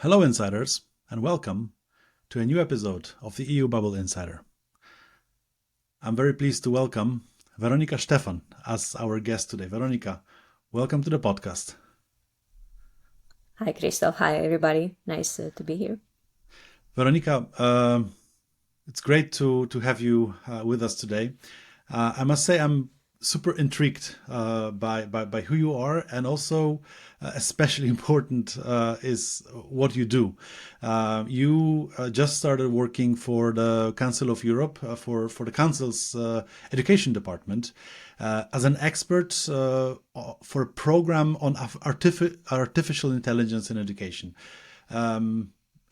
Hello, insiders, and welcome to a new episode of the EU Bubble Insider. I'm very pleased to welcome Veronica Stefan as our guest today. Veronica, welcome to the podcast. Hi, Christoph. Hi, everybody. Nice to be here. Veronica, it's great to have you with us today. I must say I'm super intrigued by who you are, and also especially important is what you do. You just started working for the Council of Europe for the Council's education department as an expert for a program on artificial intelligence in education.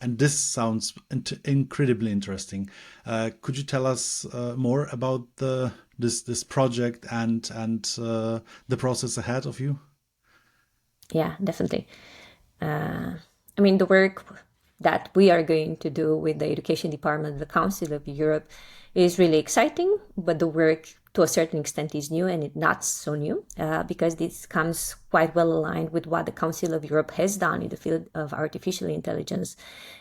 And this sounds incredibly interesting. Could you tell us more about this project and the process ahead of you? Yeah, definitely. The work that we are going to do with the Education Department of the Council of Europe is really exciting, but the work to a certain extent is new, and it's not so new because this comes quite well aligned with what the Council of Europe has done in the field of artificial intelligence.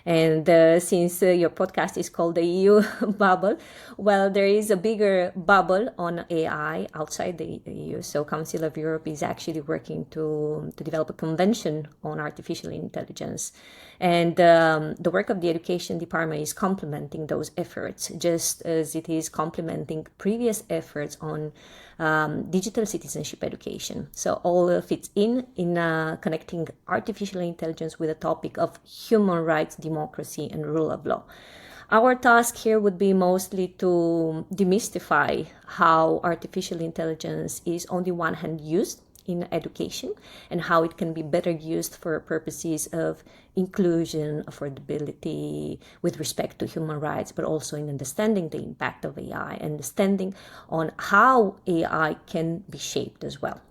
And since your podcast is called the EU bubble, well, there is a bigger bubble on AI outside the EU. So Council of Europe is actually working to develop a convention on artificial intelligence. And the work of the Education Department is complementing those efforts, just as it is complementing previous efforts on digital citizenship education. So all fits in connecting artificial intelligence with the topic of human rights, democracy, and rule of law. Our task here would be mostly to demystify how artificial intelligence is on the one hand used in education and how it can be better used for purposes of inclusion, affordability, with respect to human rights, but also in understanding the impact of AI, understanding on how AI can be shaped as well.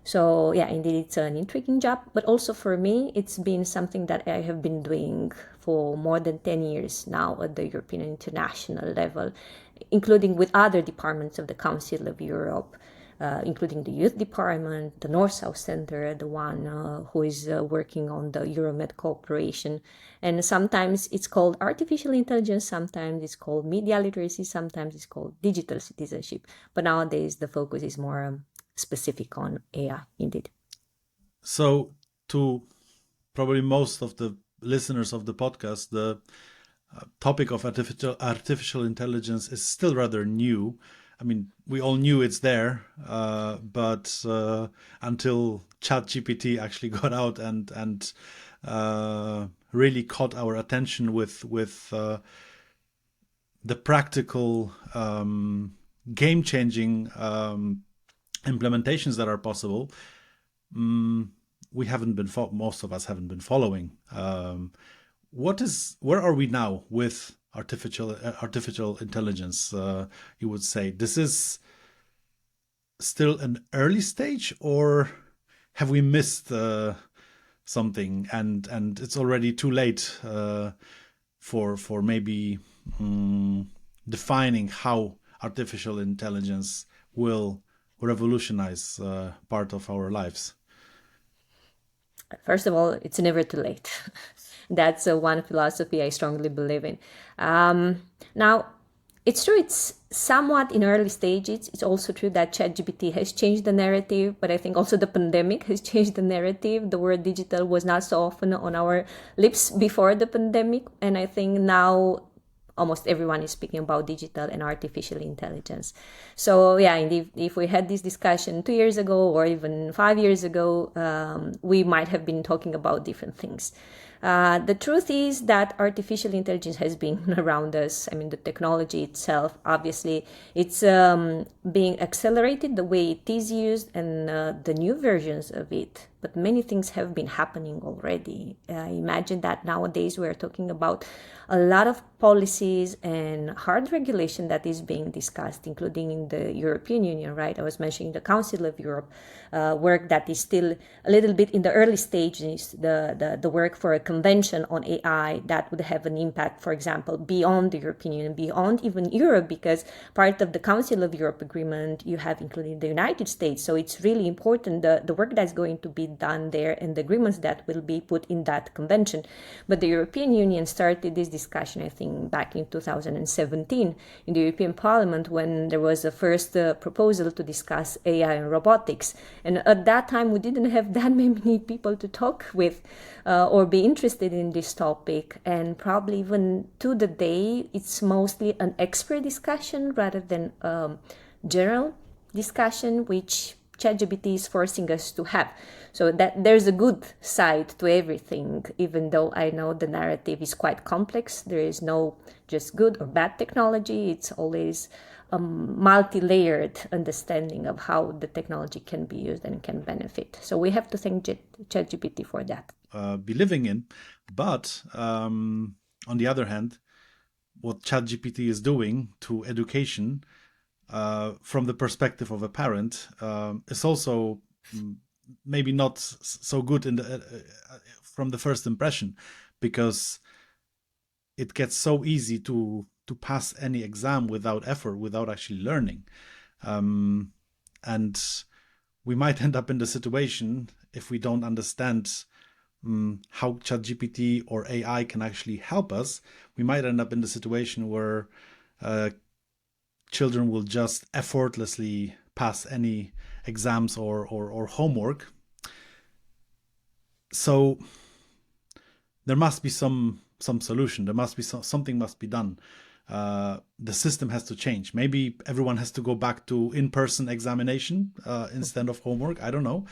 So yeah, indeed, it's an intriguing job, but also for me, it's been something that I have been doing for more than 10 years now at the European and international level, including with other departments of the Council of Europe, including the Youth Department, the North-South Center, the one who is working on the Euromed cooperation. And sometimes it's called artificial intelligence, sometimes it's called media literacy, sometimes it's called digital citizenship. But nowadays, the focus is more specific on AI, indeed. So, to probably most of the listeners of the podcast, the topic of artificial intelligence is still rather new. I mean, we all knew it's there, but until ChatGPT actually got out and really caught our attention with the practical game-changing implementations that are possible, we haven't been most of us haven't been following. Where are we now with artificial intelligence? You would say this is still an early stage, or have we missed something and it's already too late for maybe defining how artificial intelligence will revolutionize part of our lives? First of all, it's never too late. That's one philosophy I strongly believe in. Now, it's true, it's somewhat in early stages. It's also true that ChatGPT has changed the narrative, but I think also the pandemic has changed the narrative. The word digital was not so often on our lips before the pandemic, and I think now almost everyone is speaking about digital and artificial intelligence. So yeah, indeed, if we had this discussion 2 years ago or even 5 years ago, we might have been talking about different things. The truth is that artificial intelligence has been around us. I mean, the technology itself, obviously, it's being accelerated the way it is used and the new versions of it. But many things have been happening already. Imagine that nowadays we're talking about a lot of policies and hard regulation that is being discussed, including in the European Union, right? I was mentioning the Council of Europe, work that is still a little bit in the early stages, the work for a convention on AI that would have an impact, for example, beyond the European Union, beyond even Europe, because part of the Council of Europe agreement, you have included the United States. So it's really important, the work that's going to be done there and the agreements that will be put in that convention. But the European Union started this discussion, I think, back in 2017 in the European Parliament, when there was a first proposal to discuss AI and robotics. And at that time, we didn't have that many people to talk with or be interested in this topic. And probably even to the day, it's mostly an expert discussion rather than general discussion, which ChatGPT is forcing us to have. So that there's a good side to everything, even though I know the narrative is quite complex. There is no just good or bad technology. It's always a multi-layered understanding of how the technology can be used and can benefit. So we have to thank ChatGPT for that. Be living in. But on the other hand, what ChatGPT is doing to education from the perspective of a parent is also maybe not so good in from the first impression, because it gets so easy to pass any exam without effort, without actually learning. And we might end up in the situation, if we don't understand how ChatGPT or AI can actually help us, we might end up in the situation where children will just effortlessly pass any exams or homework. So there must be some solution. There must be something must be done. The system has to change. Maybe everyone has to go back to in-person examination instead of homework. I don't know.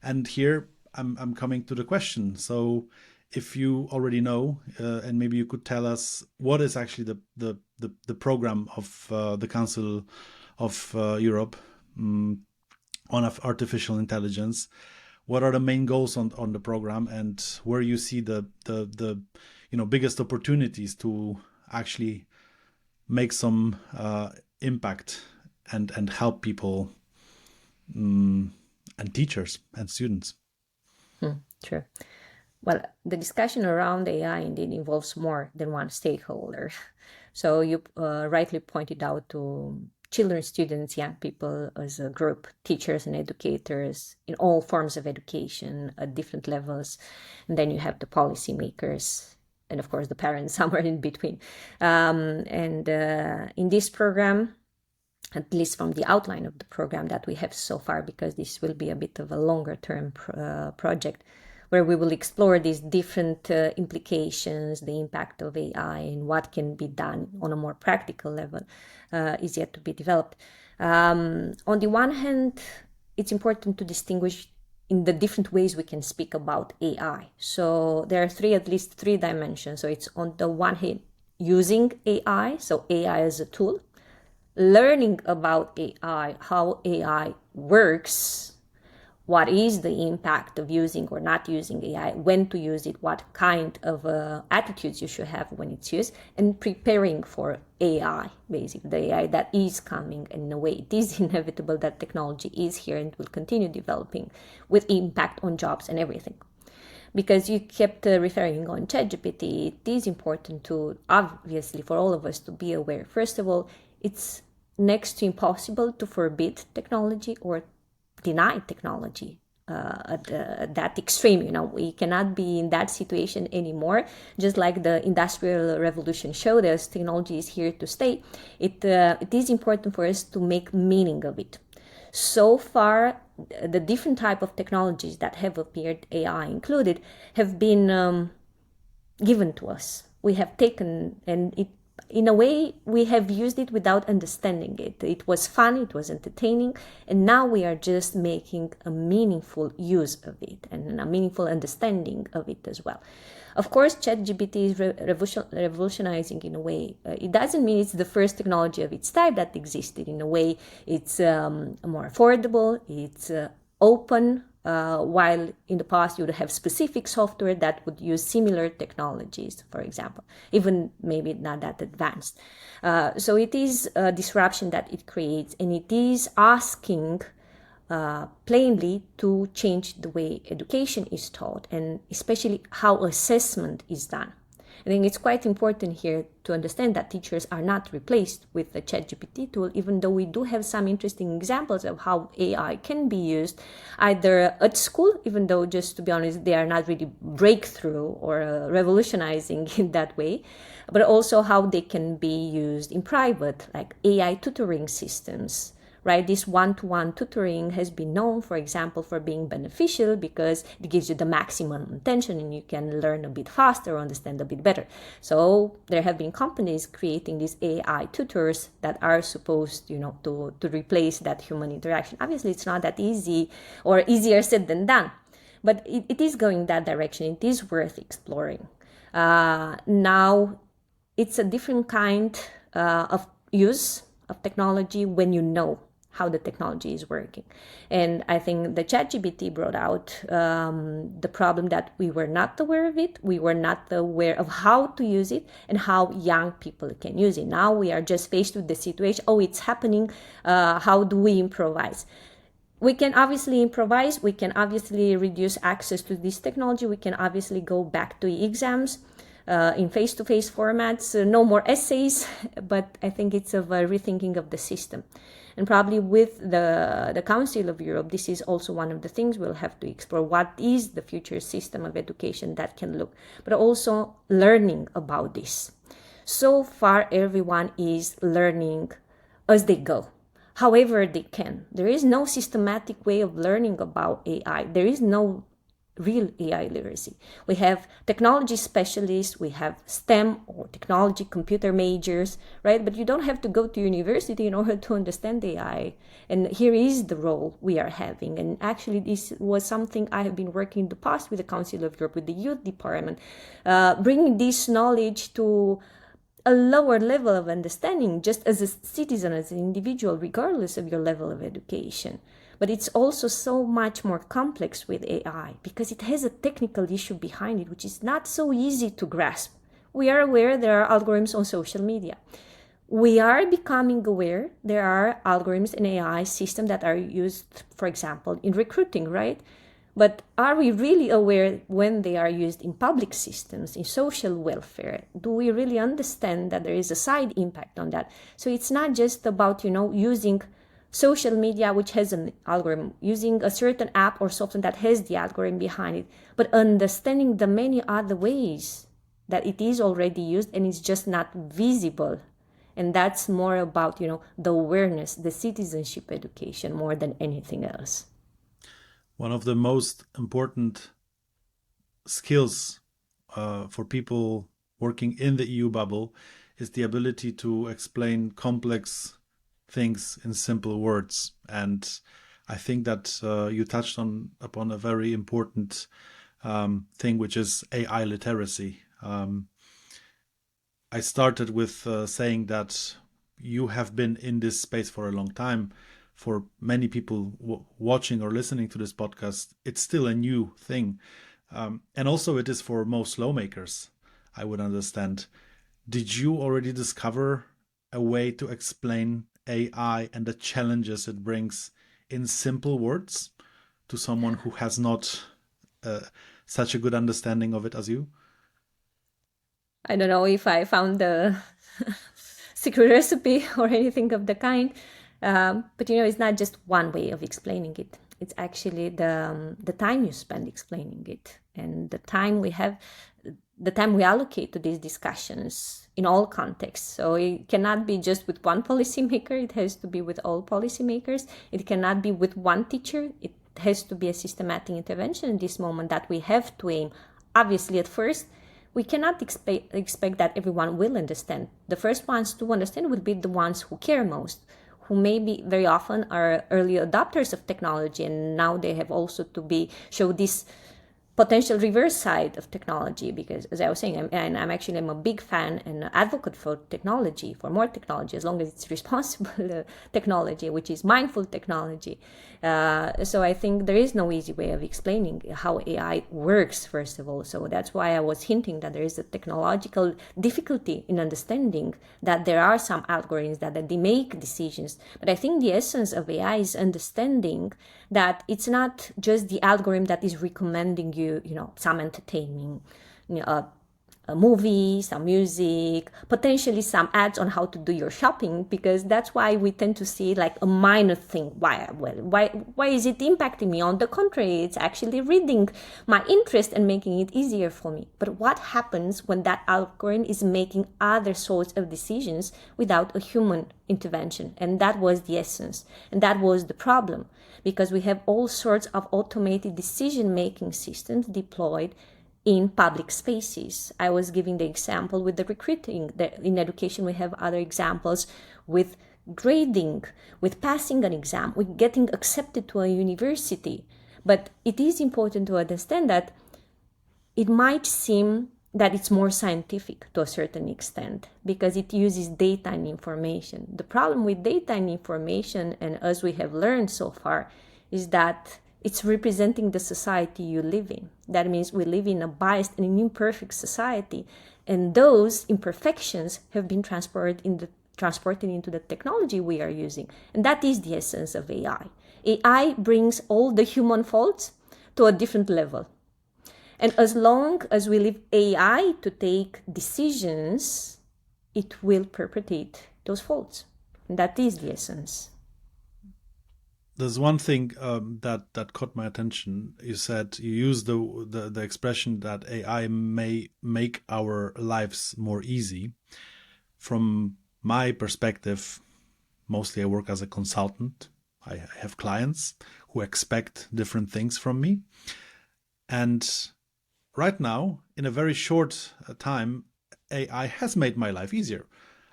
And here I'm coming to the question. So if you already know, and maybe you could tell us what is actually the program of the Council of Europe on artificial intelligence. What are the main goals on the program, and where you see the biggest opportunities to actually make some impact and help people and teachers and students? True. Well, the discussion around AI indeed involves more than one stakeholder. So you rightly pointed out to children, students, young people as a group, teachers and educators in all forms of education at different levels. And then you have the policymakers and, of course, the parents somewhere in between. In this program, at least from the outline of the program that we have so far, because this will be a bit of a longer term project, where we will explore these different implications, the impact of AI, and what can be done on a more practical level is yet to be developed. On the one hand, it's important to distinguish in the different ways we can speak about AI. So there are at least three dimensions. So it's on the one hand, using AI, so AI as a tool, learning about AI, how AI works, what is the impact of using or not using AI, when to use it, what kind of attitudes you should have when it's used, and preparing for AI, basically, the AI that is coming. And in a way, it is inevitable that technology is here and will continue developing with impact on jobs and everything. Because you kept referring on ChatGPT, it is important to, obviously, for all of us to be aware. First of all, it's next to impossible to forbid technology or deny technology at that extreme. We cannot be in that situation anymore. Just like the Industrial Revolution showed us, technology is here to stay. It is important for us to make meaning of it. So far, the different type of technologies that have appeared, AI included, have been given to us. We have taken, and it, in a way, we have used it without understanding it. It was fun, it was entertaining, and now we are just making a meaningful use of it and a meaningful understanding of it as well. Of course, ChatGPT is revolutionizing in a way. It doesn't mean it's the first technology of its type that existed. In a way, it's more affordable, it's open, while in the past you would have specific software that would use similar technologies, for example, even maybe not that advanced. So it is a disruption that it creates, and it is asking plainly to change the way education is taught, and especially how assessment is done. I think it's quite important here to understand that teachers are not replaced with the ChatGPT tool, even though we do have some interesting examples of how AI can be used either at school, even though, just to be honest, they are not really breakthrough or revolutionizing in that way, but also how they can be used in private, like AI tutoring systems. Right, this one-to-one tutoring has been known, for example, for being beneficial because it gives you the maximum attention and you can learn a bit faster or understand a bit better. So there have been companies creating these AI tutors that are supposed, to replace that human interaction. Obviously, it's not that easy or easier said than done, but it is going that direction. It is worth exploring. Now, it's a different kind of use of technology when you know how the technology is working. And I think the ChatGPT brought out the problem that we were not aware of it. We were not aware of how to use it and how young people can use it. Now we are just faced with the situation, oh, it's happening. How do we improvise? We can obviously improvise. We can obviously reduce access to this technology. We can obviously go back to exams in face-to-face formats, no more essays, but I think it's a rethinking of the system. And probably with the Council of Europe, this is also one of the things we'll have to explore. What is the future system of education that can look, but also learning about this. So far, everyone is learning as they go, however they can. There is no systematic way of learning about AI. There is no real AI literacy. We have technology specialists, we have STEM or technology computer majors, right? But you don't have to go to university in order to understand AI. And here is the role we are having. And actually, this was something I have been working in the past with the Council of Europe, with the youth department, bringing this knowledge to a lower level of understanding, just as a citizen, as an individual, regardless of your level of education. But it's also so much more complex with AI because it has a technical issue behind it, which is not so easy to grasp. We are aware there are algorithms on social media. We are becoming aware there are algorithms and AI systems that are used, for example, in recruiting, right? But are we really aware when they are used in public systems, in social welfare? Do we really understand that there is a side impact on that? So it's not just about, using social media, which has an algorithm, using a certain app or software that has the algorithm behind it, but understanding the many other ways that it is already used and it's just not visible. And that's more about, the awareness, the citizenship education more than anything else. One of the most important skills for people working in the EU bubble is the ability to explain complex things in simple words. And I think that you touched upon a very important thing, which is AI literacy. I started with saying that you have been in this space for a long time. For many people watching or listening to this podcast, it's still a new thing. And also it is for most lawmakers, I would understand. Did you already discover a way to explain AI and the challenges it brings in simple words to someone who has not such a good understanding of it as you? I don't know if I found the secret recipe or anything of the kind, but it's not just one way of explaining it. It's actually the time you spend explaining it and the time we allocate to these discussions in all contexts. So it cannot be just with one policymaker. It has to be with all policymakers. It cannot be with one teacher. It has to be a systematic intervention in this moment that we have to aim. Obviously, at first, we cannot expect that everyone will understand. The first ones to understand will be the ones who care most, who maybe very often are early adopters of technology, and now they have also to show this potential reverse side of technology, because as I was saying, I'm a big fan and advocate for technology, for more technology, as long as it's responsible technology, which is mindful technology. So I think there is no easy way of explaining how AI works, first of all. So that's why I was hinting that there is a technological difficulty in understanding that there are some algorithms that they make decisions. But I think the essence of AI is understanding that it's not just the algorithm that is recommending you, some entertaining a movie, some music, potentially some ads on how to do your shopping, because that's why we tend to see like a minor thing. Why is it impacting me? On the contrary, it's actually reading my interest and making it easier for me. But what happens when that algorithm is making other sorts of decisions without a human intervention? And that was the essence. And that was the problem, because we have all sorts of automated decision-making systems deployed in public spaces. I was giving the example with the recruiting. In education, we have other examples with grading, with passing an exam, with getting accepted to a university. But it is important to understand that it might seem that it's more scientific to a certain extent because it uses data and information. The problem with data and information, and as we have learned so far, is that it's representing the society you live in. That means we live in a biased and an imperfect society, and those imperfections have been transported into the technology we are using. And that is the essence of AI. AI brings all the human faults to a different level. And as long as we leave AI to take decisions, it will perpetuate those faults. And that is the essence. There's one thing that caught my attention. You said you used the expression that AI may make our lives more easy. From my perspective, mostly I work as a consultant. I have clients who expect different things from me. And right now, in a very short time, AI has made my life easier.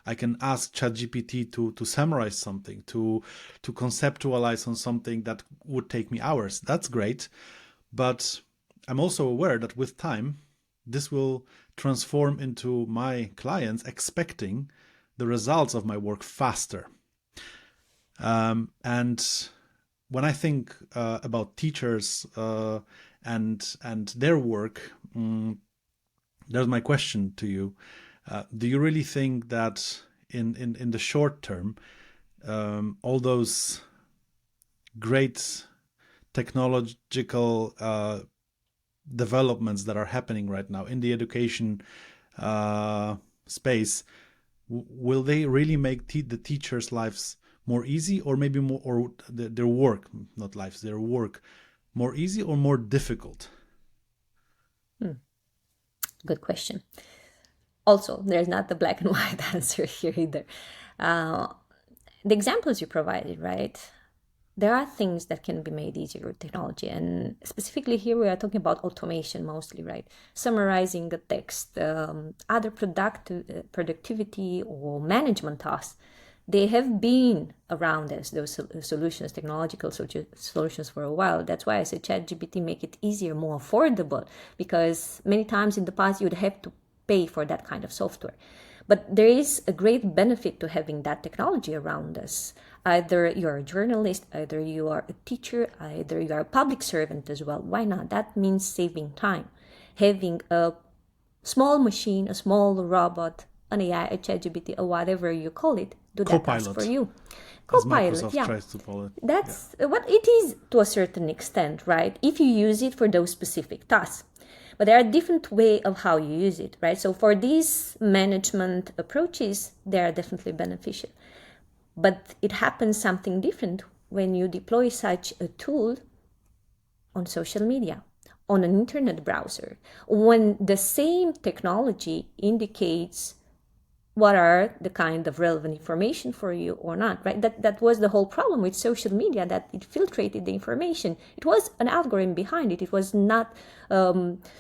I can ask ChatGPT to summarize something, to conceptualize on something that would take me hours. That's great. But I'm also aware that with time, this will transform into my clients expecting the results of my work faster. And when I think about teachers and their work, there's my question to you. Do you really think that in the short term, all those great technological developments that are happening right now in the education space, will they really make the teachers' lives more easy, or maybe more, or their work, not lives, their work, more easy or more difficult? Good question. Also, there's not the black and white answer here either. The examples you provided, right? There are things that can be made easier with technology. And specifically here, we are talking about automation mostly, right? Summarizing the text, other productivity or management tasks. They have been around us, those solutions, technological solutions for a while. That's why I said ChatGPT make it easier, more affordable, because many times in the past you would have to pay for that kind of software. But there is a great benefit to having that technology around us. Either you're a journalist, either you are a teacher, either you are a public servant as well. Why not? That means saving time. Having a small machine, a small robot, an AI, a ChatGPT, or whatever you call it, do that task for you. Copilot, as Microsoft tries to call it. That's what it is to a certain extent, right? If you use it for those specific tasks. But there are different ways of how you use it, right? So for these management approaches, they are definitely beneficial. But it happens something different when you deploy such a tool on social media, on an internet browser, when the same technology indicates what are the kind of relevant information for you or not, right? That was the whole problem with social media, that it filtrated the information. It was an algorithm behind it. It was not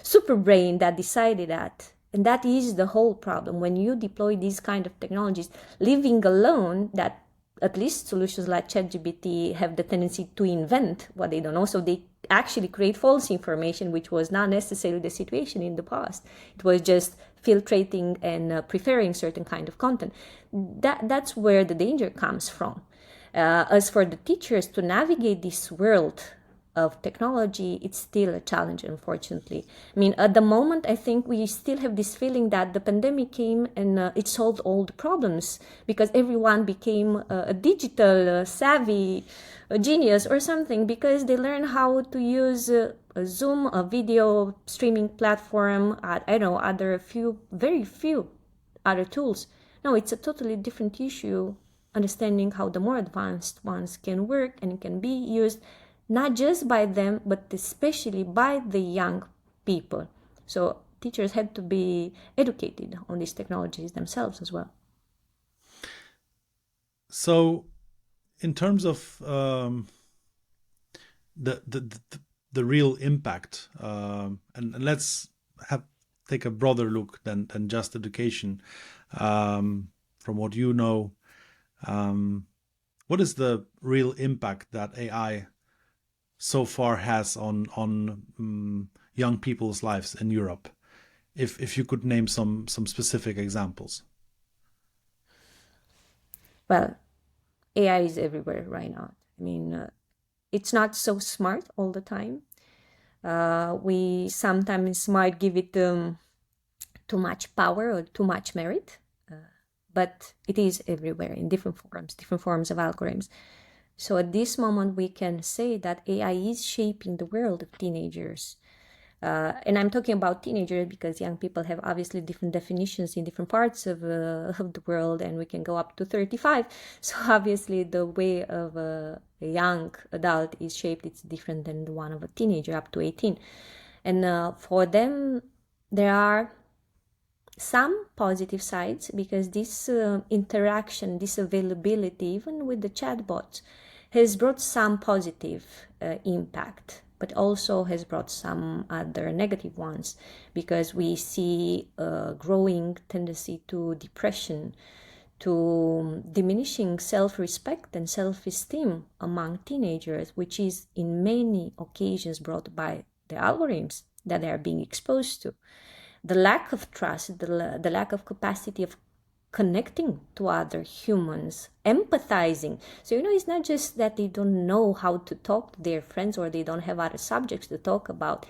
super brain that decided that. And that is the whole problem. When you deploy these kind of technologies, leaving alone that at least solutions like ChatGPT have the tendency to invent what they don't know. So they actually create false information, which was not necessarily the situation in the past. It was just filtrating and preferring certain kind of content. That's where the danger comes from. As for the teachers to navigate this world of technology, it's still a challenge, unfortunately. I mean, at the moment, I think we still have this feeling that the pandemic came and it solved all the problems because everyone became a digital savvy a genius or something because they learn how to use a Zoom, a video streaming platform, I don't know, very few other tools. No, it's a totally different issue, understanding how the more advanced ones can work and can be used not just by them, but especially by the young people. So teachers had to be educated on these technologies themselves as well. So, in terms of the, the the the real impact, and let's have take a broader look than just education. From what you know, what is the real impact that AI so far has on young people's lives in Europe? If you could name some specific examples. Well, AI is everywhere right now. I mean, it's not so smart all the time. We sometimes might give it too much power or too much merit, but it is everywhere in different forms of algorithms. So at this moment, we can say that AI is shaping the world of teenagers. And I'm talking about teenagers because young people have obviously different definitions in different parts of the world, and we can go up to 35. So obviously, the way of a young adult is shaped, it's different than the one of a teenager up to 18. And for them, there are some positive sides because this interaction, this availability, even with the chatbots, has brought some positive impact, but also has brought some other negative ones because we see a growing tendency to depression, to diminishing self-respect and self-esteem among teenagers, which is in many occasions brought by the algorithms that they are being exposed to. The lack of trust, the lack of capacity of connecting to other humans, empathizing. So, it's not just that they don't know how to talk to their friends or they don't have other subjects to talk about.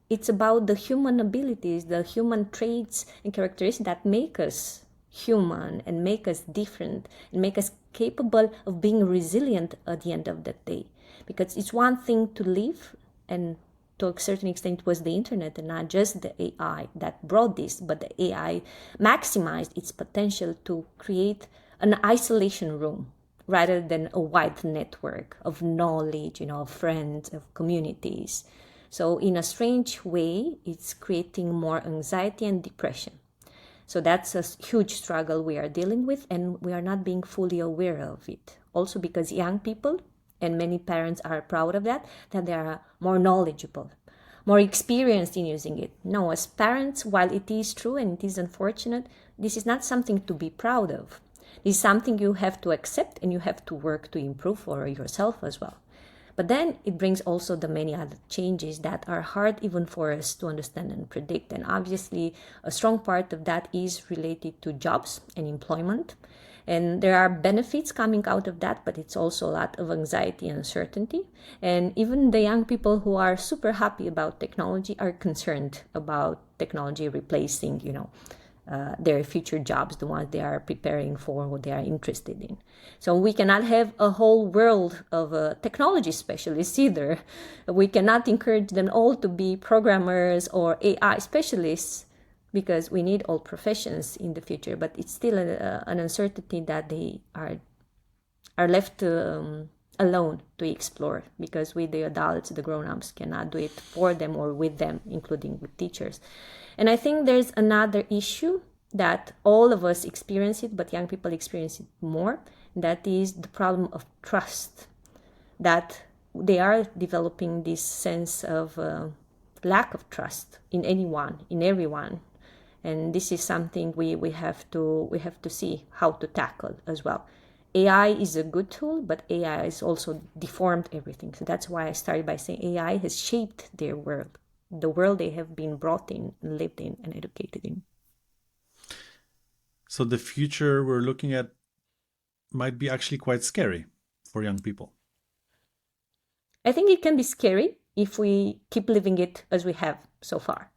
It's about the human abilities, the human traits and characteristics that make us human and make us different and make us capable of being resilient at the end of the day. Because it's one thing to live, and to a certain extent it was the internet and not just the AI that brought this, but the AI maximized its potential to create an isolation room rather than a wide network of knowledge, of friends, of communities. So in a strange way, it's creating more anxiety and depression. So that's a huge struggle we are dealing with, and we are not being fully aware of it. Also because young people, and many parents are proud of that they are more knowledgeable, more experienced in using it. No, as parents, while it is true and it is unfortunate, this is not something to be proud of. This is something you have to accept and you have to work to improve for yourself as well. But then it brings also the many other changes that are hard even for us to understand and predict. And obviously, a strong part of that is related to jobs and employment. And there are benefits coming out of that, but it's also a lot of anxiety and uncertainty. And even the young people who are super happy about technology are concerned about technology replacing, their future jobs, the ones they are preparing for, what they are interested in. So we cannot have a whole world of technology specialists either. We cannot encourage them all to be programmers or AI specialists because we need all professions in the future, but it's still an uncertainty that they are left alone to explore because we, the adults, the grown-ups, cannot do it for them or with them, including with teachers. And I think there's another issue that all of us experience it, but young people experience it more. That is the problem of trust, that they are developing this sense of lack of trust in anyone, in everyone. And this is something we have to see how to tackle as well. AI is a good tool, but AI has also deformed everything. So that's why I started by saying AI has shaped their world, the world they have been brought in, lived in, and educated in. So the future we're looking at might be actually quite scary for young people. I think it can be scary if we keep living it as we have so far.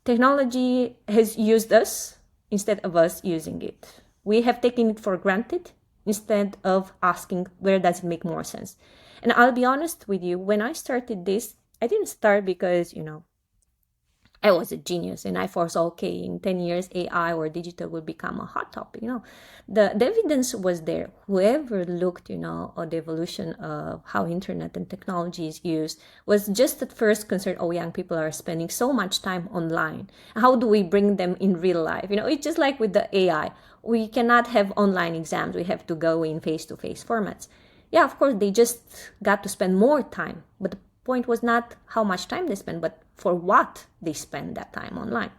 Technology has used us instead of us using it. We have taken it for granted instead of asking where does it make more sense. And I'll be honest with you, when I started this, I didn't start because, I was a genius and I foresaw, okay, in 10 years, AI or digital will become a hot topic. The evidence was there. Whoever looked, at the evolution of how internet and technology is used was just at first concerned, oh, young people are spending so much time online. How do we bring them in real life? It's just like with the AI. We cannot have online exams. We have to go in face-to-face formats. Yeah, of course, they just got to spend more time. But the point was not how much time they spend, but for what they spend that time online.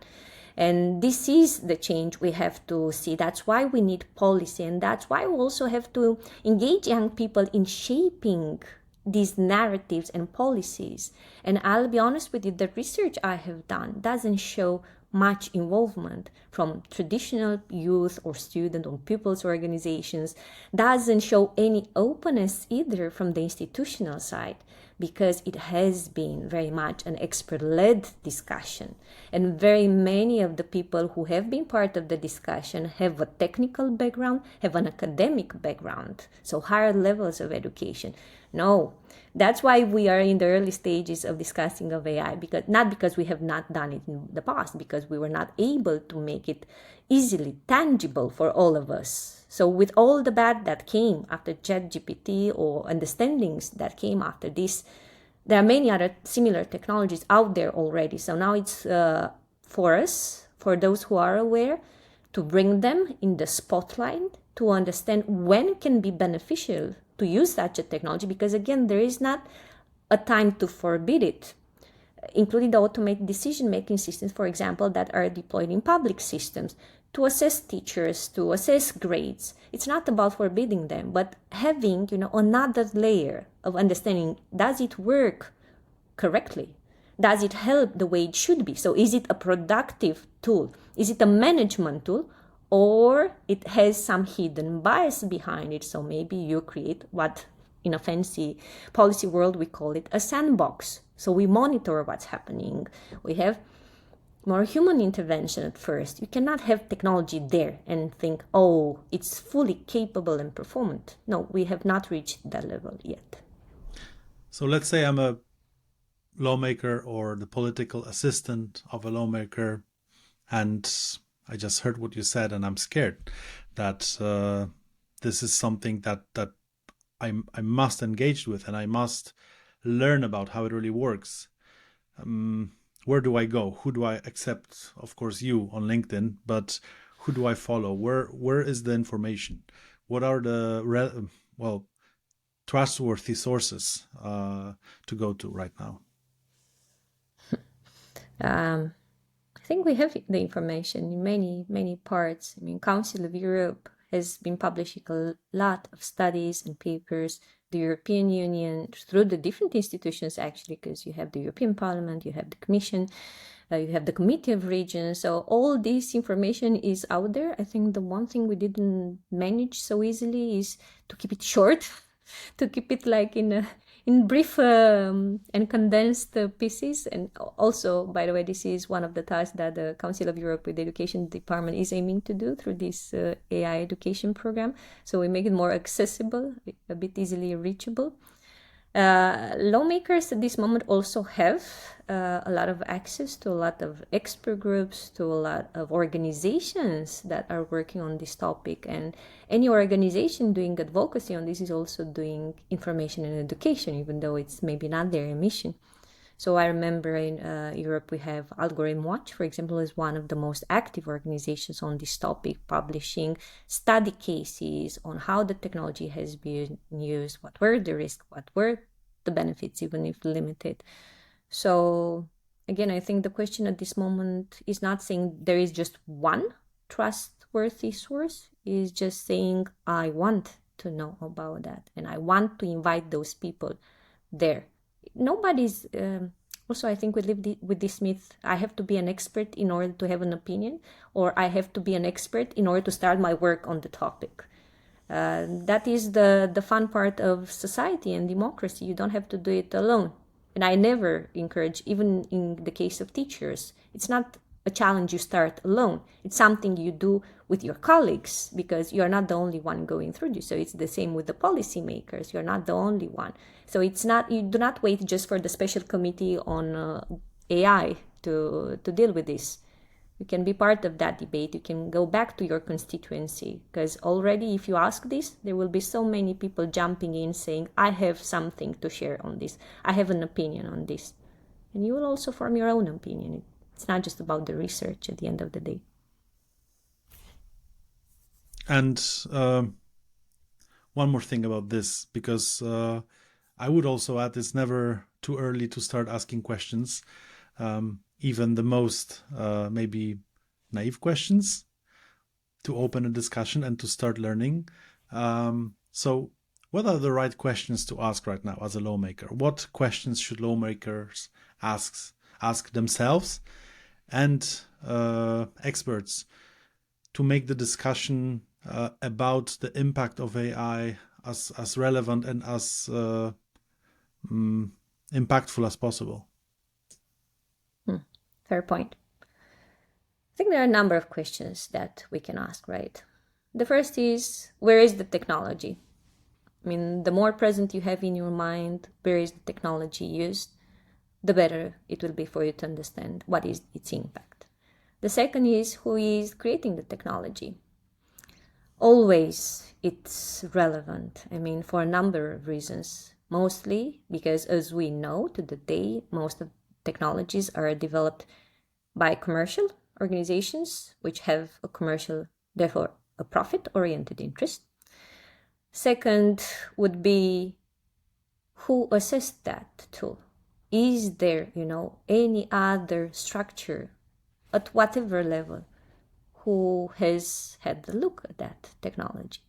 And this is the change we have to see. That's why we need policy, and that's why we also have to engage young people in shaping these narratives and policies. And I'll be honest with you, the research I have done doesn't show much involvement from traditional youth or student or people's organizations, doesn't show any openness either from the institutional side, because it has been very much an expert-led discussion. And very many of the people who have been part of the discussion have a technical background, have an academic background, so higher levels of education. No, that's why we are in the early stages of discussing of AI, not because we have not done it in the past, because we were not able to make it easily tangible for all of us. So with all the bad that came after ChatGPT or understandings that came after this, there are many other similar technologies out there already. So now it's for us, for those who are aware, to bring them in the spotlight, to understand when can be beneficial to use such a technology, because again, there is not a time to forbid it, including the automated decision-making systems, for example, that are deployed in public systems to assess teachers, to assess grades. It's not about forbidding them, but having, another layer of understanding, does it work correctly? Does it help the way it should be? So is it a productive tool? Is it a management tool? Or it has some hidden bias behind it. So maybe you create what in a fancy policy world we call it a sandbox. So we monitor what's happening. We have more human intervention at first. You cannot have technology there and think, oh, it's fully capable and performant. No, we have not reached that level yet. So let's say I'm a lawmaker or the political assistant of a lawmaker, and I just heard what you said, and I'm scared that this is something that I must engage with, and I must learn about how it really works. Where do I go? Who do I accept? Of course, you on LinkedIn, but who do I follow? Where is the information? What are the trustworthy sources to go to right now? I think we have the information in many parts. Council of Europe has been publishing a lot of studies and papers. The European Union, through the different institutions actually, because you have the European Parliament, you have the Commission, you have the Committee of Regions. So all this information is out there. I think the one thing we didn't manage so easily is to keep it short, to keep it like in brief and condensed pieces. And also, by the way, this is one of the tasks that the Council of Europe with the Education Department is aiming to do through this AI education program. So we make it more accessible, a bit easily reachable. Lawmakers at this moment also have a lot of access to a lot of expert groups, to a lot of organizations that are working on this topic. And any organization doing advocacy on this is also doing information and education, even though it's maybe not their mission. So I remember in Europe, we have Algorithm Watch, for example, is one of the most active organizations on this topic, publishing study cases on how the technology has been used, what were the risks, what were the benefits, even if limited. So again, I think the question at this moment is not saying there is just one trustworthy source, is just saying, I want to know about that, and I want to invite those people there. Nobody's also, I think we live with this myth, I have to be an expert in order to have an opinion, or I have to be an expert in order to start my work on the topic. That is the fun part of society and democracy. You don't have to do it alone. And I never encourage, even in the case of teachers, it's not a challenge you start alone. It's something you do with your colleagues, because you're not the only one going through this. So it's the same with the policymakers. You're not the only one. So it's not, you do not wait just for the special committee on AI to deal with this. You can be part of that debate. You can go back to your constituency, because already if you ask this, there will be so many people jumping in saying, I have something to share on this. I have an opinion on this. And you will also form your own opinion. It's not just about the research at the end of the day. And one more thing about this, because I would also add it's never too early to start asking questions. Even the most maybe naive questions, to open a discussion and to start learning. So what are the right questions to ask right now as a lawmaker? What questions should lawmakers ask themselves and experts to make the discussion about the impact of AI as relevant and as impactful as possible? Fair point. I think there are a number of questions that we can ask, right? The first is, where is the technology? I mean, the more present you have in your mind, where is the technology used, the better it will be for you to understand what is its impact. The second is, who is creating the technology? Always it's relevant, I mean, for a number of reasons. Mostly because, as we know to the day, most of technologies are developed by commercial organizations, which have a commercial, therefore a profit-oriented interest. Second would be, who assessed that tool? Is there, any other structure at whatever level who has had a look at that technology?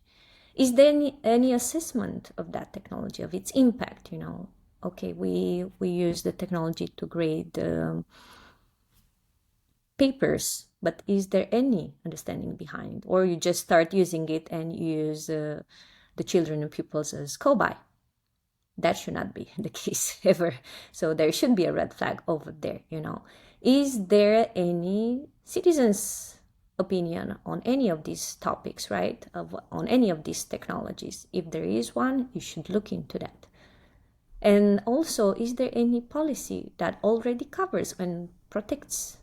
Is there any assessment of that technology, of its impact? Okay, we use the technology to grade papers, but is there any understanding behind? Or you just start using it and use the children and pupils as cobaye? That should not be the case ever. So there should be a red flag over there. Is there any citizens' opinion on any of these topics, right? On any of these technologies? If there is one, you should look into that. And also, is there any policy that already covers and protects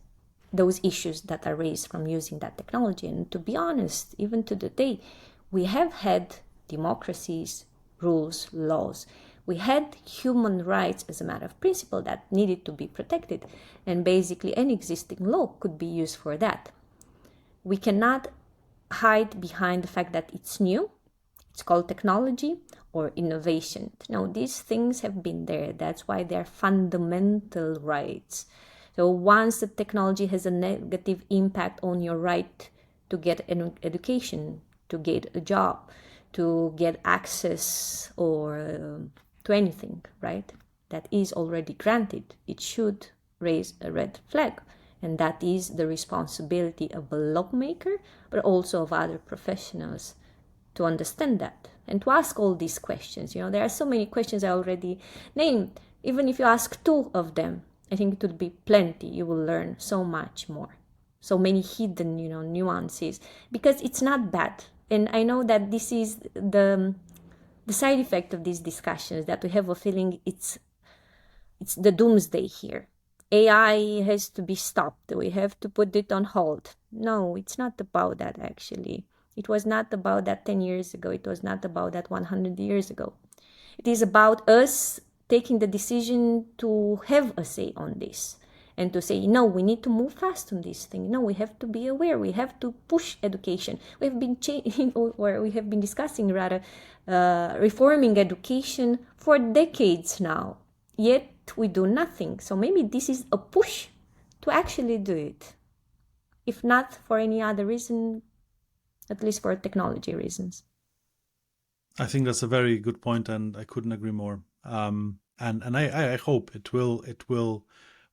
those issues that are raised from using that technology? And to be honest, even to the day, we have had democracies, rules, laws. We had human rights as a matter of principle that needed to be protected. And basically, any existing law could be used for that. We cannot hide behind the fact that it's new. It's called technology or innovation. No, these things have been there. That's why they're fundamental rights. So once the technology has a negative impact on your right to get an education, to get a job, to get access or to anything, right, that is already granted, it should raise a red flag. And that is the responsibility of a lawmaker, but also of other professionals to understand that and to ask all these questions. There are so many questions I already named. Even if you ask two of them, I think it would be plenty. You will learn so much more. So many hidden, nuances, because it's not bad. And I know that this is the side effect of these discussions, that we have a feeling it's the doomsday here. AI has to be stopped. We have to put it on hold. No, it's not about that, actually. It was not about that 10 years ago. It was not about that 100 years ago. It is about us taking the decision to have a say on this and to say, no, we need to move fast on this thing. No, we have to be aware. We have to push education. We have been we have been discussing rather reforming education for decades now. Yet we do nothing. So maybe this is a push to actually do it. If not for any other reason, at least for technology reasons. I think that's a very good point, and I couldn't agree more. And I hope it will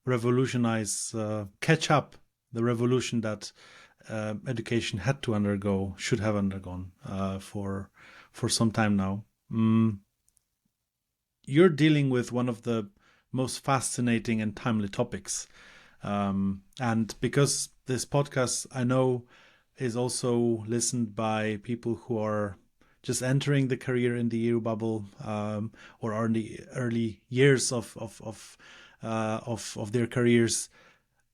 revolutionize, catch up the revolution that education should have undergone for for some time now. You're dealing with one of the most fascinating and timely topics. And because this podcast, I know, is also listened by people who are just entering the career in the EU bubble, or are in the early years of their careers,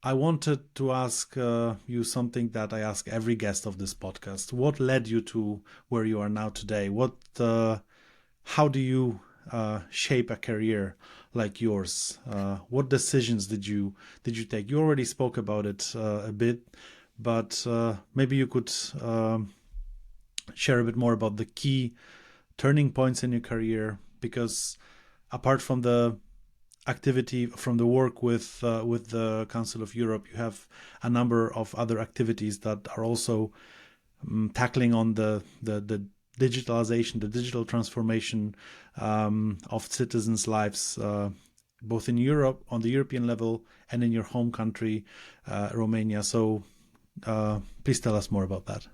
I wanted to ask you something that I ask every guest of this podcast. What led you to where you are now today? How do you shape a career like yours? What decisions did you take? You already spoke about it a bit, but maybe you could share a bit more about the key turning points in your career. Because apart from the activity, from the work with the Council of Europe, you have a number of other activities that are also tackling on the digitalization, the digital transformation of citizens' lives, both in Europe, on the European level, and in your home country, Romania. So please tell us more about that.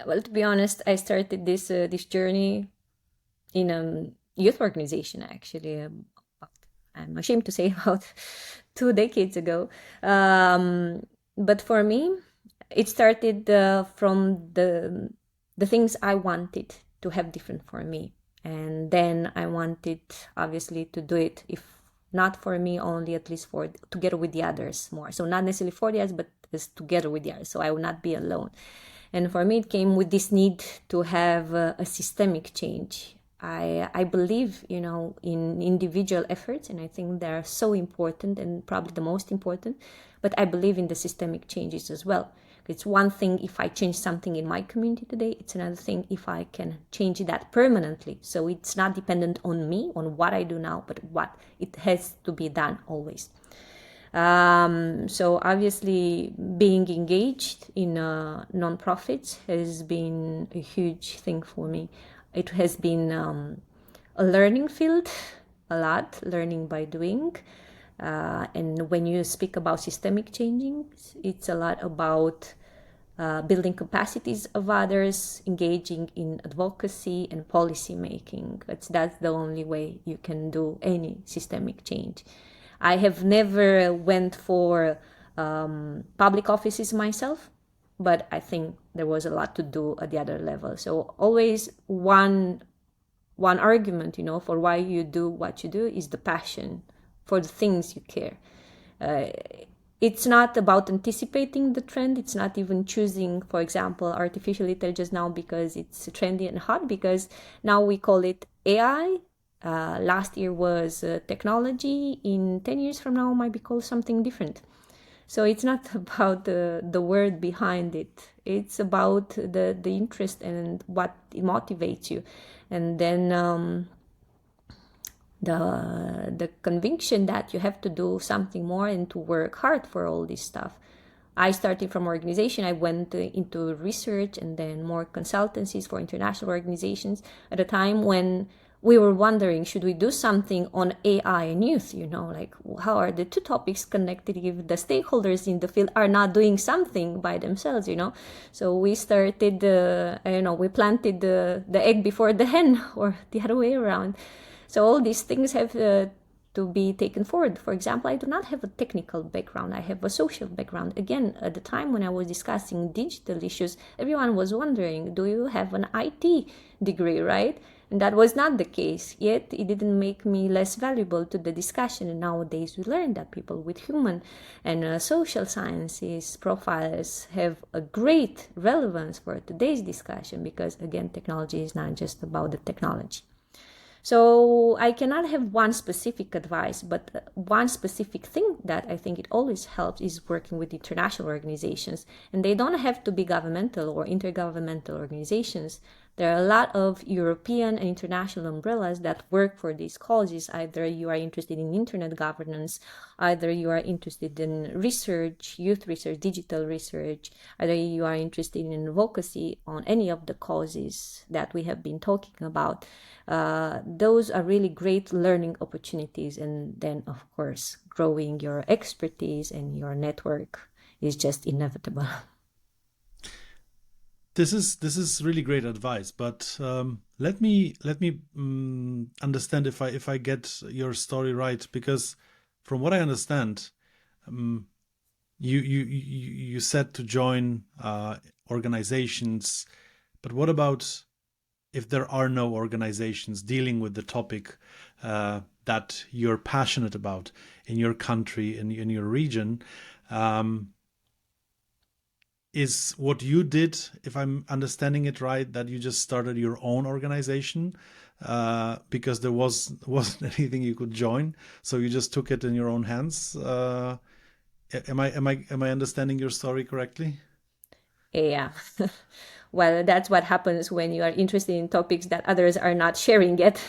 Well, to be honest, I started this journey in a youth organization, actually. I'm ashamed to say about 2 decades ago. But for me, it started from the things I wanted to have different for me, and then I wanted, obviously, to do it, if not for me only, at least for together with the others more. So not necessarily for the others, but just together with the others. So I will not be alone. And for me, it came with this need to have a systemic change. I believe, in individual efforts, and I think they're so important and probably the most important, but I believe in the systemic changes as well. It's one thing if I change something in my community today, it's another thing if I can change that permanently. So it's not dependent on me, on what I do now, but what it has to be done always. So obviously being engaged in nonprofits has been a huge thing for me. It has been a learning field, a lot, learning by doing. And when you speak about systemic changing, it's a lot about building capacities of others, engaging in advocacy and policy making. That's the only way you can do any systemic change. I have never went for public offices myself, but I think there was a lot to do at the other level. So always one argument, for why you do what you do is the passion for the things you care. It's not about anticipating the trend. It's not even choosing, for example, artificial intelligence now because it's trendy and hot, because now we call it AI. Last year was technology. In 10 years from now, it might be called something different. So it's not about the word behind it. It's about the interest and what motivates you. And then the conviction that you have to do something more and to work hard for all this stuff. I started from organization. I went into research and then more consultancies for international organizations at a time when we were wondering, should we do something on AI and youth? Like, how are the two topics connected if the stakeholders in the field are not doing something by themselves? So we started, we planted the egg before the hen, or the other way around. So all these things have to be taken forward. For example, I do not have a technical background. I have a social background. Again, at the time when I was discussing digital issues, everyone was wondering, do you have an IT degree, right? And that was not the case. Yet it didn't make me less valuable to the discussion. And nowadays we learn that people with human and social sciences profiles have a great relevance for today's discussion, because again, technology is not just about the technology. So I cannot have one specific advice, but one specific thing that I think it always helps is working with international organizations. And they don't have to be governmental or intergovernmental organizations. There are a lot of European and international umbrellas that work for these causes. Either you are interested in internet governance, either you are interested in research, youth research, digital research, either you are interested in advocacy on any of the causes that we have been talking about. Those are really great learning opportunities. And then, of course, growing your expertise and your network is just inevitable. This is really great advice, but let me understand if I get your story right, because from what I understand, um, you said to join organizations, but what about if there are no organizations dealing with the topic that you're passionate about in your country, in your region? Um, is what you did, if I'm understanding it right, that you just started your own organization because there wasn't anything you could join, so you just took it in your own hands. Am I understanding your story correctly? Yeah. Well, that's what happens when you are interested in topics that others are not sharing yet.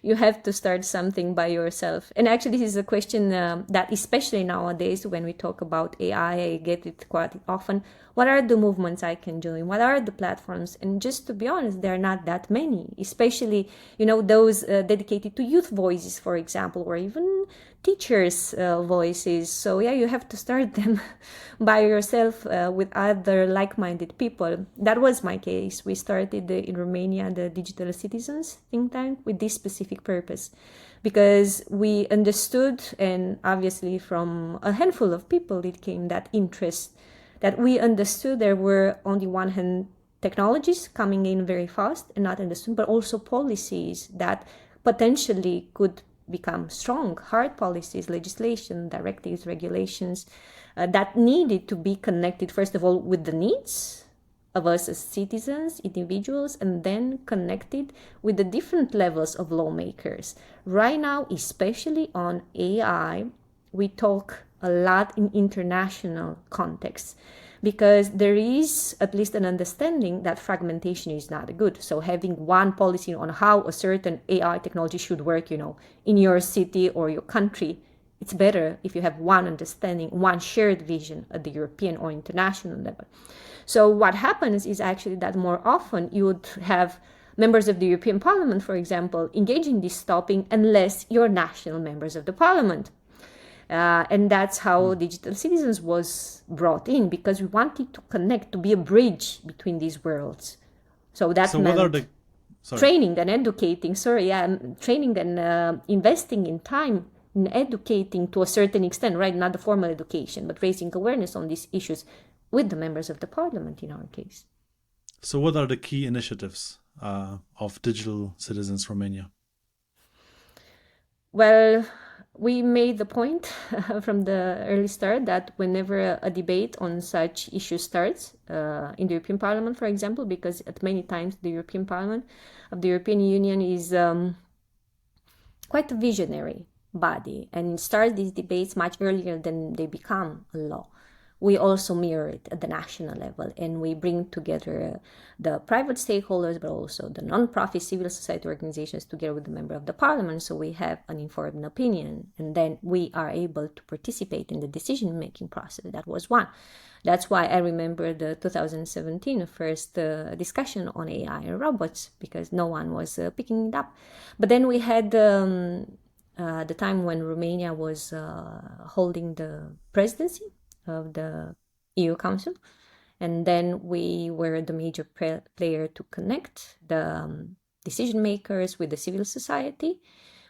You have to start something by yourself. And actually, this is a question that, especially nowadays, when we talk about AI, I get it quite often. What are the movements I can join? What are the platforms? And just to be honest, there are not that many, especially, those dedicated to youth voices, for example, or even teachers' voices. So yeah, you have to start them by yourself with other like-minded people. That was my case. We started in Romania the Digital Citizens think tank with this specific purpose, because we understood, and obviously from a handful of people, it came that interest that we understood there were, on the one hand, technologies coming in very fast and not understood, but also policies that potentially could become strong, hard policies, legislation, directives, regulations that needed to be connected, first of all, with the needs of us as citizens, individuals, and then connected with the different levels of lawmakers. Right now, especially on AI, we talk a lot in international contexts, because there is at least an understanding that fragmentation is not good. So having one policy on how a certain AI technology should work, in your city or your country, it's better if you have one understanding, one shared vision at the European or international level. So what happens is actually that more often you would have members of the European Parliament, for example, engage in this topic unless you're national members of the Parliament. And that's how Hmm. Digital Citizens was brought in, because we wanted to connect, to be a bridge between these worlds. So that So what are meant the sorry? training and educating, training and investing in time in educating to a certain extent, right? Not the formal education, but raising awareness on these issues with the members of the parliament in our case. So what are the key initiatives of Digital Citizens Romania? Well, we made the point from the early start that whenever a debate on such issues starts in the European Parliament, for example, because at many times the European Parliament of the European Union is quite a visionary body and starts these debates much earlier than they become a law. We also mirror it at the national level, and we bring together the private stakeholders, but also the non-profit civil society organizations together with the member of the parliament, so we have an informed opinion, and then we are able to participate in the decision-making process. That was one. That's why I remember the 2017 first discussion on AI and robots, because no one was picking it up. But then we had the time when Romania was holding the presidency of the EU Council. And then we were the major player to connect the decision makers with the civil society,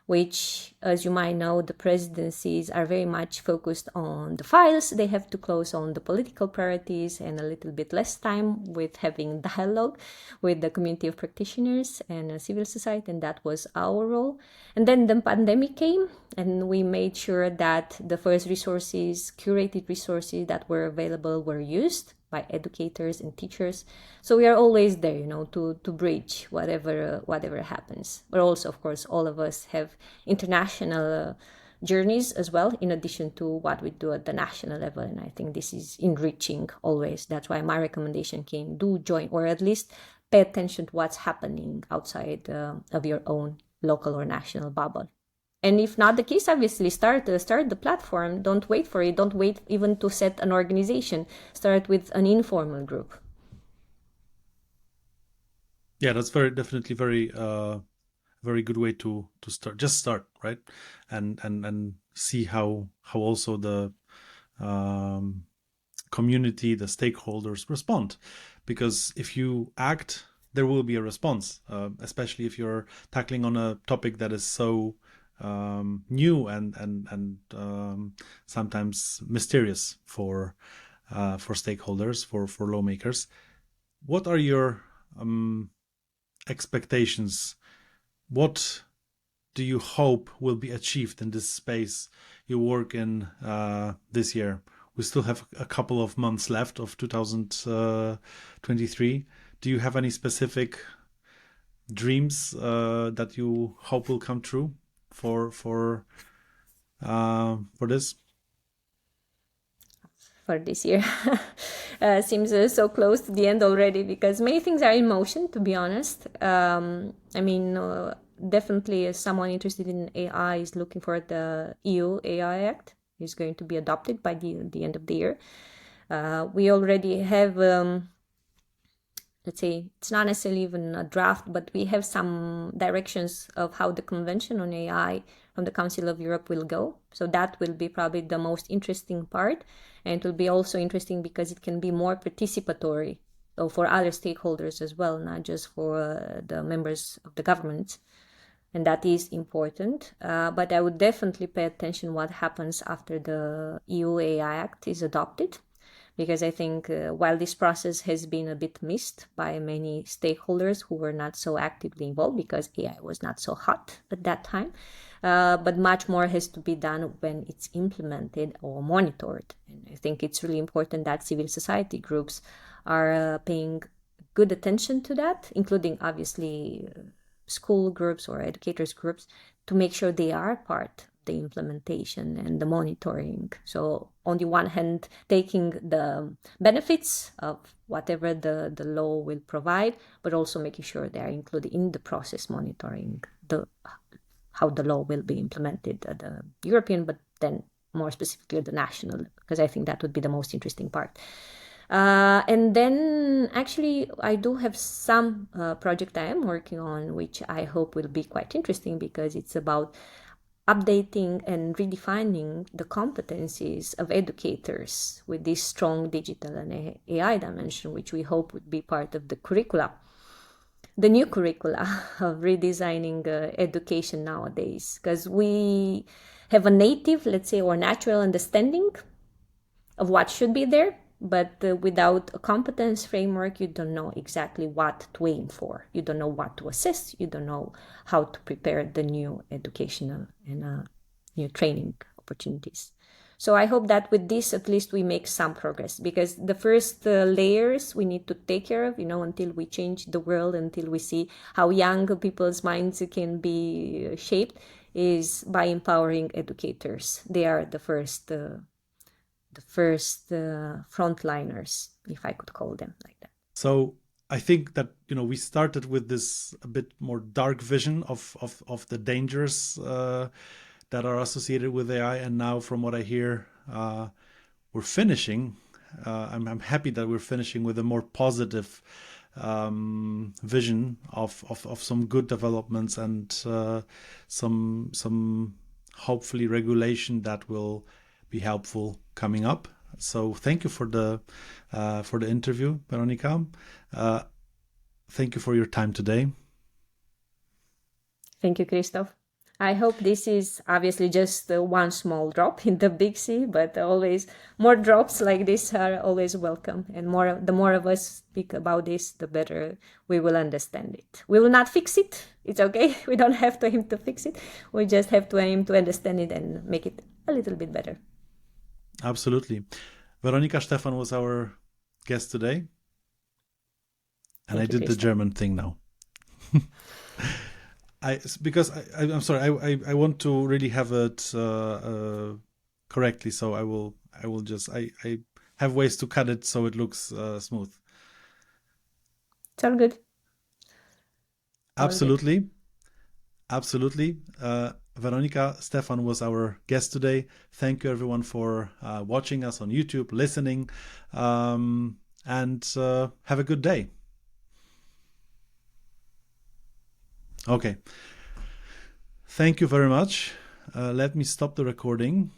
which, as you might know, the presidencies are very much focused on the files they have to close, on the political priorities, and a little bit less time with having dialogue with the community of practitioners and civil society, and that was our role. And then the pandemic came, and we made sure that the first resources, curated resources that were available, were used by educators and teachers. So we are always there, to bridge whatever happens. But also, of course, all of us have international journeys as well, in addition to what we do at the national level. And I think this is enriching always. That's why my recommendation came: do join, or at least pay attention to what's happening outside of your own local or national bubble. And if not the case, obviously start the platform. Don't wait for it. Don't wait even to set an organization. Start with an informal group. Yeah, that's very definitely very good way to start. Just start, right? And see how also the um, community, the stakeholders respond. Because if you act, there will be a response, especially if you're tackling on a topic that is so new and sometimes mysterious for stakeholders, for lawmakers. What are your expectations? What do you hope will be achieved in this space you work in this year? We still have a couple of months left of 2023. Do you have any specific dreams that you hope will come true for this? For this year. Seems so close to the end already because many things are in motion, to be honest. I mean, definitely someone interested in AI is looking for the EU AI Act. Is going to be adopted by the end of the year. We already have, let's say, it's not necessarily even a draft, but we have some directions of how the Convention on AI from the Council of Europe will go. So that will be probably the most interesting part. And it will be also interesting because it can be more participatory, so for other stakeholders as well, not just for the members of the government. And that is important. But I would definitely pay attention what happens after the EU AI Act is adopted, because I think while this process has been a bit missed by many stakeholders who were not so actively involved because AI was not so hot at that time, but much more has to be done when it's implemented or monitored. And I think it's really important that civil society groups are paying good attention to that, including obviously school groups or educators groups, to make sure they are part of the implementation and the monitoring. So on the one hand, taking the benefits of whatever the law will provide, but also making sure they are included in the process monitoring how the law will be implemented at the European, but then more specifically at the national, because I think that would be the most interesting part. And then actually I do have some project I am working on, which I hope will be quite interesting because it's about updating and redefining the competencies of educators with this strong digital and AI dimension, which we hope would be part of the curricula, the new curricula of redesigning education nowadays, because we have a native, let's say, or natural understanding of what should be there. But without a competence framework, you don't know exactly what to aim for. You don't know what to assess. You don't know how to prepare the new educational and new training opportunities. So I hope that with this, at least we make some progress, because the first layers we need to take care of, until we change the world, until we see how young people's minds can be shaped, is by empowering educators. They are the first frontliners, if I could call them like that. So I think that we started with this a bit more dark vision of the dangers that are associated with AI, and now from what I hear, we're finishing. I'm happy that we're finishing with a more positive vision of some good developments and some hopefully regulation that will be helpful coming up. So thank you for the interview, Veronica. Thank you for your time today. Thank you, Christoph. I hope this is obviously just one small drop in the big sea, but always more drops like this are always welcome. And the more of us speak about this, the better we will understand it. We will not fix it. It's okay. We don't have to aim to fix it. We just have to aim to understand it and make it a little bit better. Absolutely. Veronica Stefan was our guest today. And I did the German thing now. I'm sorry, I want to really have it correctly, so I will just I have ways to cut it so it looks smooth. It's all good. Absolutely. Veronica Stefan was our guest today. Thank you everyone for watching us on YouTube, listening, and have a good day. Okay. Thank you very much. Let me stop the recording.